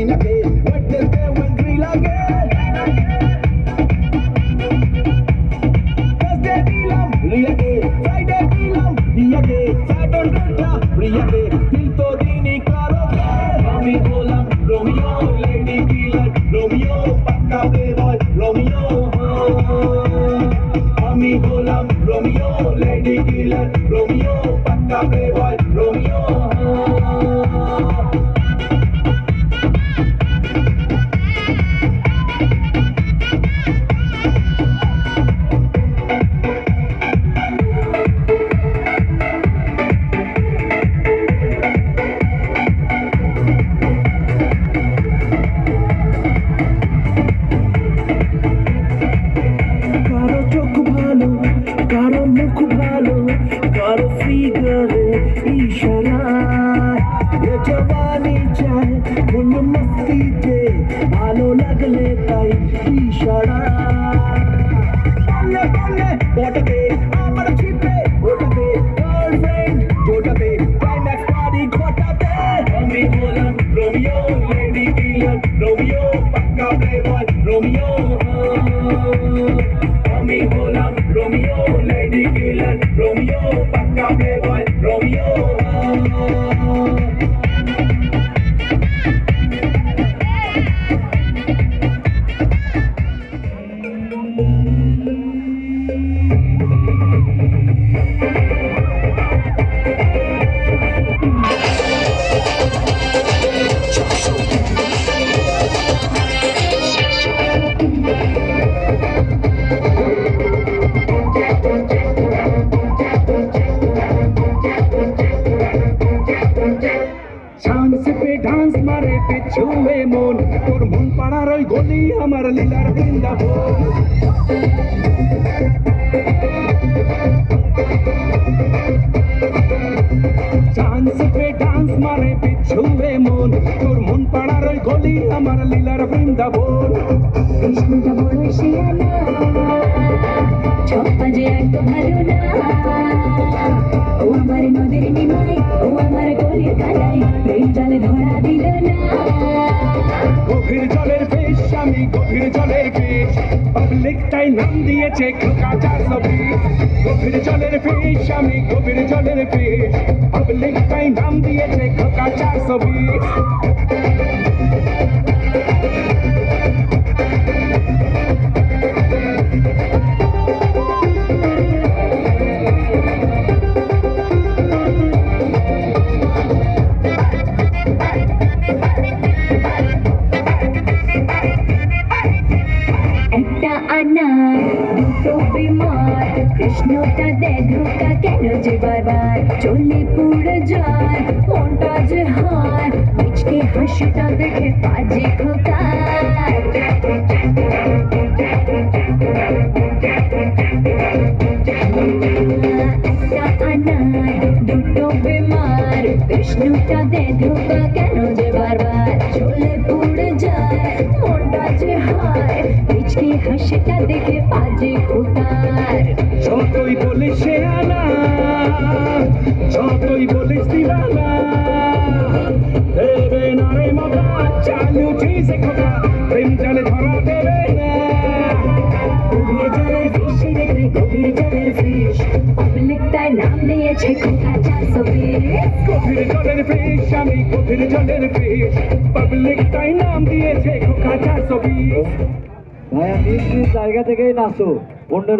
Brillante, Wednesday when Brillante. Thursday dilam, Brillante, Friday dilam, Brillante, Saturday Brillante, dil to dini karoge. Ami bolam Romeo, lady killer, Romeo, pakka playboy, Romeo. Ami bolam Romeo, lady killer, Romeo, pakka playboy, Romeo. কারো চোখ ভালো, কারো মুখ ভালো, কারো ফিগারে ইশারায় এ জওয়ানি চায় ফুল মস্তিতে ভালো লাগলে তাই ইশারা বললে বললে পটাতে আমার ছিপে ওটাতে গার্লফ্রেন্ড জোটাতে ক্লাইম্যাক্স পার্টি ঘটাতে আমি বললাম রোমিও লেডি কিলার রোমিও পাক্কা প্লেবয় রোমিও আমি হলাম রোমিও লেডি কিলার রোমিও পাক্কা playboy Romeo chance pay dance মারে পিছুয়ে মন তোর মন পাড়ার ওই গলি আমার লীলার বৃন্দাবন চান্স পে ডান্স মারে পিছুয়ে মন তোর মন পাড়ার ওই গলি আমার লীলার বৃন্দাবন কৃষ্ণটা বড় শিয়ানা ছপ্পা যে এক ভালো না ও আমার নদীর নিমাই ও আমার গলির কালাই প্রেম জলে ধরা দিল না গভীর জলের ফিশ আমি গভীর জলের ফিশ পাবলিক তাই নাম দিয়েছে খোকা 420 গভীর জলের ফিশ আমি গভীর জলের ফিশ পাবলিক তাই নাম দিয়েছে খোকা 420 একটা আনার দুটো বিমার কৃষ্ণটা দে ধোকা কেন যে বারবার চলে পুরো যায় মনটা যে হার মিচকে হাসিটা দেখে পাজে খোকার একটা আনার দুটো বিমার কৃষ্ণটা দে ধোকা কেন যে বারবার চলে পুরো যায় মনটা যে হার মিচকে হাসিটা দেখে পাজে খোকার যতই বলিস সে আনা যতই বলিস দিবানা দেবে না রে মগা চালু চিজে খোকা প্রেম জালে ধরা দেবে না গভীর জলের ফিশ রে তুই গভীর জলের ফিশ পাবলিক তাই নাম দিয়েছে খোকা 420 গভীর জলের ফিশ আমি গভীর জলের ফিশ পাবলিক তাই নাম দিয়েছে খোকা 420 ভাইয়া নিজ নিজ জায়গা থেকেই নাচো অন্য